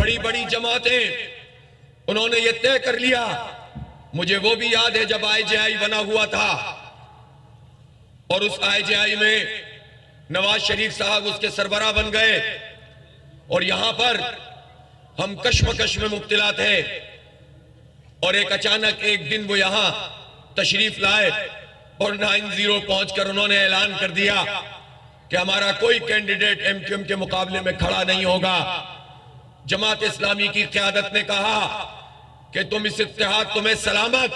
بڑی بڑی جماعتیں انہوں نے یہ طے کر لیا. مجھے وہ بھی یاد ہے جب IJI بنا ہوا تھا اور اس IJI میں نواز شریف صاحب اس کے سربراہ بن گئے اور یہاں پر ہم کشمکش میں مبتلا تھے اور اچانک ایک دن وہ یہاں تشریف لائے اور 9-0 پہنچ کر انہوں نے اعلان کر دیا کہ ہمارا کوئی کینڈیڈیٹ MQM کے مقابلے میں کھڑا نہیں ہوگا. جماعت اسلامی کی قیادت نے کہا کہ تم اس اتحاد تمہیں سلامت،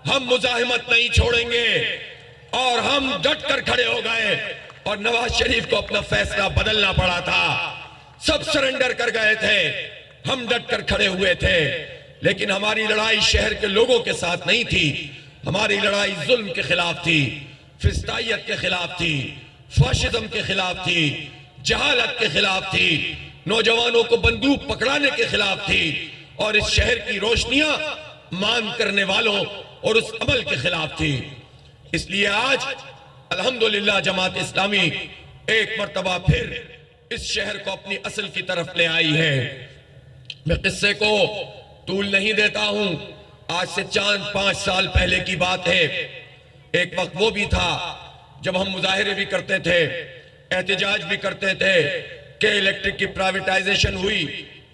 ہم مزاحمت نہیں چھوڑیں گے، اور ہم ڈٹ کر کھڑے ہو گئے. اور نواز شریف کو اپنا فیصلہ بدلنا پڑا تھا، سب سرنڈر کر گئے تھے، ہم ڈٹ کر کھڑے ہوئے تھے. لیکن ہماری لڑائی شہر کے لوگوں کے ساتھ نہیں تھی، ہماری لڑائی ظلم کے خلاف تھی، فسطائیت کے خلاف تھی، فاشزم کے خلاف تھی، جہالت کے خلاف تھی، نوجوانوں کو بندوق پکڑانے کے خلاف تھی، اور اس شہر کی روشنیاں مان کرنے والوں اور اس عمل کے خلاف تھی. اس لیے آج الحمدللہ جماعت اسلامی ایک مرتبہ پھر اس شہر کو اپنی اصل کی طرف لے آئی ہے. میں قصے کو طول نہیں دیتا ہوں، آج سے 4-5 سال پہلے کی بات ہے. ایک وقت وہ بھی تھا جب ہم مظاہرے بھی کرتے تھے، احتجاج بھی کرتے تھے کہ الیکٹرک کی پرائیویٹائزیشن ہوئی.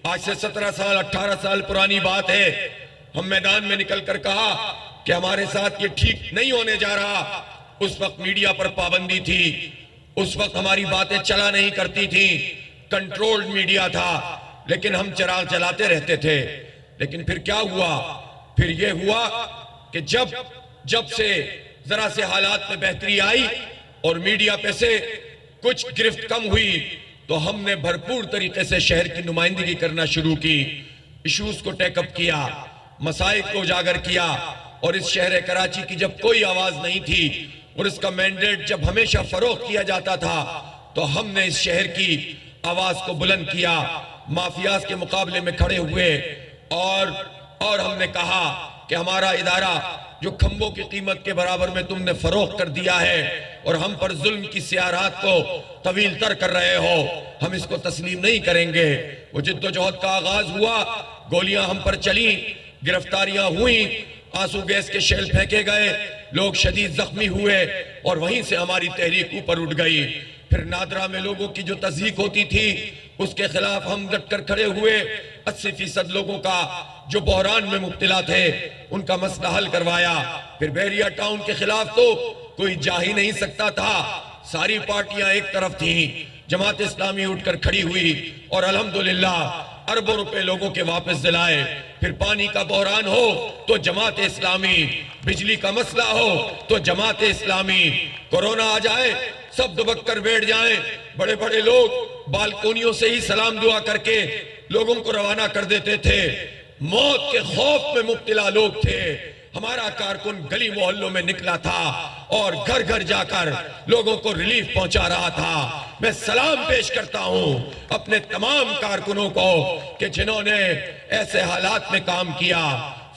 آج سے 17 سال 18 سال پرانی بات ہے. ہم میدان میں نکل کر کہا کہ ہمارے ساتھ یہ ٹھیک نہیں ہونے جا رہا. اس وقت میڈیا پر پابندی تھی، اس وقت ہماری باتیں چلا نہیں کرتی تھیں، کنٹرولڈ میڈیا تھا، لیکن ہم چراغ جلاتے رہتے تھے. لیکن پھر کیا ہوا؟ پھر یہ ہوا کہ جب سے ذرا سے حالات میں بہتری آئی اور میڈیا پہ سے کچھ گرفت کم ہوئی تو ہم نے بھرپور طریقے سے شہر کی نمائندگی کرنا شروع کی، ایشوز کو ٹیک اپ کیا، مسائل کو اجاگر کیا. اور اس شہر کراچی کی جب کوئی آواز نہیں تھی اور اس کا مینڈیٹ جب ہمیشہ فروغ کیا جاتا تھا تو ہم نے اس شہر کی آواز کو بلند کیا، مافیاز کے مقابلے میں کھڑے ہوئے اور ہم نے کہا کہ ہمارا ادارہ جو کھمبوں کی قیمت کے برابر میں تم نے فروخت کر دیا ہے اور ہم پر ظلم کی سیارات کو طویل تر کر رہے ہو، ہم اس کو تسلیم نہیں کریں گے. وہ جد و جہد کا آغاز ہوا، گولیاں ہم پر چلیں، گرفتاریاں ہوئیں، آنسو گیس کے شیل پھینکے گئے، لوگ شدید زخمی ہوئے اور وہیں سے ہماری تحریک اوپر اٹھ گئی. پھر نادرہ میں لوگوں کی جو تضحیک ہوتی تھی اس کے خلاف ہم ڈٹ کر کھڑے ہوئے. 80% لوگوں کا جو بحران میں مبتلا تھے ان کا مسئلہ حل کروایا. پھر بحریہ ٹاؤن کے خلاف تو کوئی جا ہی نہیں سکتا تھا، ساری پارٹیاں ایک طرف تھیں، جماعت اسلامی اٹھ کر کھڑی ہوئی اور الحمدللہ اربوں روپے لوگوں کے واپس دلائے. پھر پانی کا بحران ہو تو جماعت اسلامی، بجلی کا مسئلہ ہو تو جماعت اسلامی، کورونا آ جائے سب دبک کر بیٹھ جائیں، بڑے بڑے لوگ بالکونیوں سے ہی سلام دعا کر کے لوگوں کو روانہ کر دیتے تھے. موت کے خوف میں مبتلا لوگ تھے، ہمارا کارکن گلی محلوں میں نکلا تھا اور گھر گھر جا کر لوگوں کو ریلیف پہنچا رہا تھا. میں سلام پیش کرتا ہوں اپنے تمام کارکنوں کو کہ جنہوں نے ایسے حالات میں کام کیا.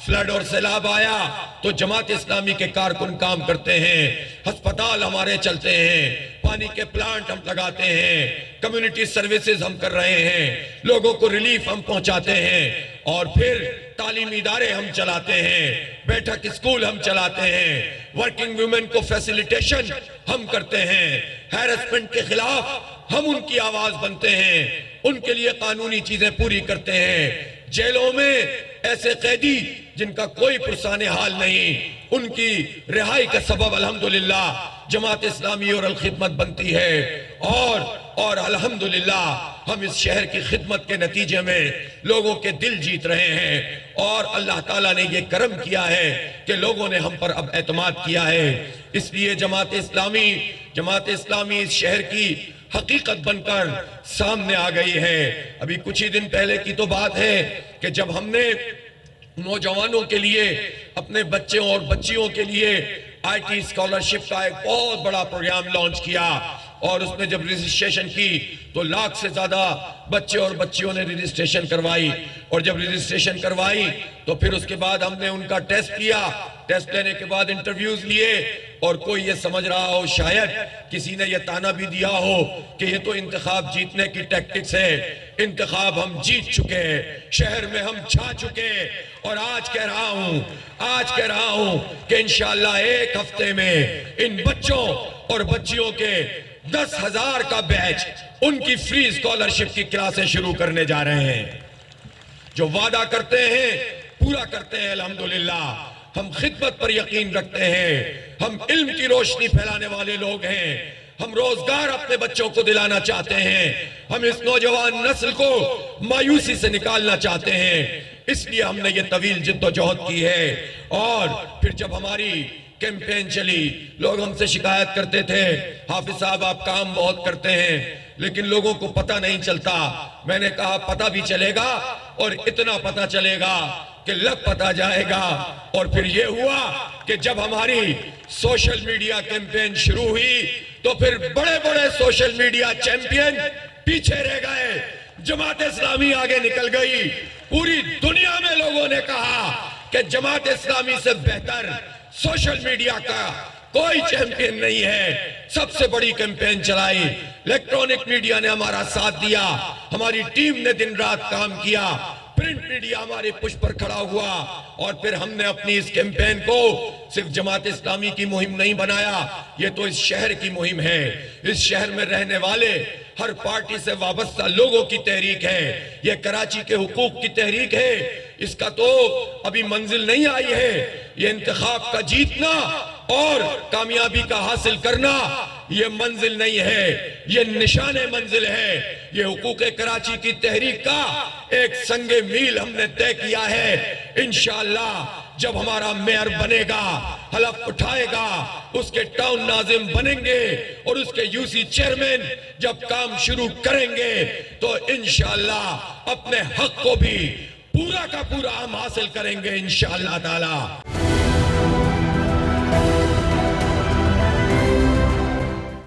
فلڈ اور سیلاب آیا تو جماعت اسلامی کے کارکن کام کرتے ہیں، ہسپتال ہمارے چلتے ہیں، پانی کے پلانٹ ہم لگاتے ہیں، کمیونٹی سروسز ہم کر رہے ہیں، لوگوں کو ریلیف ہم پہنچاتے ہیں، اور پھر تعلیمی ادارے ہم چلاتے ہیں، بیٹھک اسکول ہم چلاتے ہیں، ورکنگ ویمن کو فیسیلیٹیشن ہم کرتے ہیں، ہیرسمنٹ کے خلاف ہم ان کی آواز بنتے ہیں، ان کے لیے قانونی چیزیں پوری کرتے ہیں. جیلوں میں ایسے قیدی جن کا کوئی پرسان حال نہیں، ان کی رہائی کا سبب الحمدللہ جماعت اسلامی اور الخدمت بنتی ہے. اور الحمدللہ ہم اس شہر کی خدمت کے نتیجے میں لوگوں کے دل جیت رہے ہیں، اور اللہ تعالیٰ نے یہ کرم کیا ہے کہ لوگوں نے ہم پر اب اعتماد کیا ہے. اس لیے جماعت اسلامی اس شہر کی حقیقت بن کر سامنے آ گئی ہے. ابھی کچھ ہی دن پہلے کی تو بات ہے کہ جب ہم نے نوجوانوں کے لیے، اپنے بچوں اور بچیوں کے لیے IT اسکالرشپ کا ایک بہت بڑا پروگرام لانچ کیا، اور اس نے جب رجسٹریشن کی تو 1 لاکھ سے زیادہ بچے اور بچیوں نے رجسٹریشن کروائی، اور جب رجسٹریشن کروائی تو پھر اس کے بعد ہم نے ان کا ٹیسٹ کیا، ٹیسٹ لینے کے بعد انٹرویوز لیے، اور کوئی یہ سمجھ رہا ہو، شاید کسی نے یہ تانا بھی دیا ہو کہ یہ تو انتخاب جیتنے کی ٹیکٹکس ہے، انتخاب ہم جیت چکے، شہر میں ہم چھا چکے، اور آج کہہ رہا ہوں کہ انشاءاللہ 1 ہفتے میں ان بچوں اور بچیوں کے 10,000 کا بیچ، ان کی فری اسکالرشپ کی کلاسیں شروع کرنے جا رہے ہیں۔ جو وعدہ کرتے ہیں پورا کرتے ہیں الحمدللہ، ہم خدمت پر یقین رکھتے ہیں، ہم علم کی روشنی پھیلانے والے لوگ ہیں، ہم روزگار اپنے بچوں کو دلانا چاہتے ہیں، ہم اس نوجوان نسل کو مایوسی سے نکالنا چاہتے ہیں، اس لیے ہم نے یہ طویل جد و جہد کی ہے۔ اور پھر جب ہماری کیمپین چلی، لوگ ہم سے شکایت کرتے تھے، حافظ صاحب آپ کام بہت کرتے ہیں لیکن لوگوں کو پتہ نہیں چلتا۔ میں نے کہا پتہ بھی چلے گا، اور اتنا پتہ چلے گا کہ لگ پتہ جائے گا۔ اور پھر یہ ہوا کہ جب ہماری سوشل میڈیا کیمپین شروع ہوئی تو پھر بڑے بڑے سوشل میڈیا چیمپئن پیچھے رہ گئے، جماعت اسلامی آگے نکل گئی۔ پوری دنیا میں لوگوں نے کہا کہ جماعت اسلامی سے بہتر سوشل میڈیا کا کوئی چیمپئن نہیں ہے، سب سے بڑی کیمپین چلائی، الیکٹرونک میڈیا نے ہمارا ساتھ دیا، ہماری ٹیم نے دن رات کام کیا، پرنٹ میڈیا ہمارے پشت پر کھڑا ہوا، اور پھر ہم نے اپنی اس کیمپین کو صرف جماعت اسلامی کی مہم نہیں بنایا، یہ تو اس شہر کی مہم ہے، اس شہر میں رہنے والے ہر پارٹی سے وابستہ لوگوں کی تحریک ہے، یہ کراچی کے حقوق کی تحریک ہے، اس کا تو ابھی منزل نہیں آئی ہے، یہ انتخاب کا جیتنا اور کامیابی کا حاصل کرنا یہ منزل نہیں ہے، یہ نشان منزل ہے، یہ حقوق کراچی کی تحریک کا ایک سنگ میل ہم نے طے کیا ہے۔ انشاءاللہ جب ہمارا میئر بنے گا، حلف اٹھائے گا، اس کے ٹاؤن ناظم بنیں گے، اور اس کے یو سی چیئرمین جب کام شروع کریں گے تو انشاءاللہ اپنے حق کو بھی پورا کا پورا ہم حاصل کریں گے انشاءاللہ تعالی۔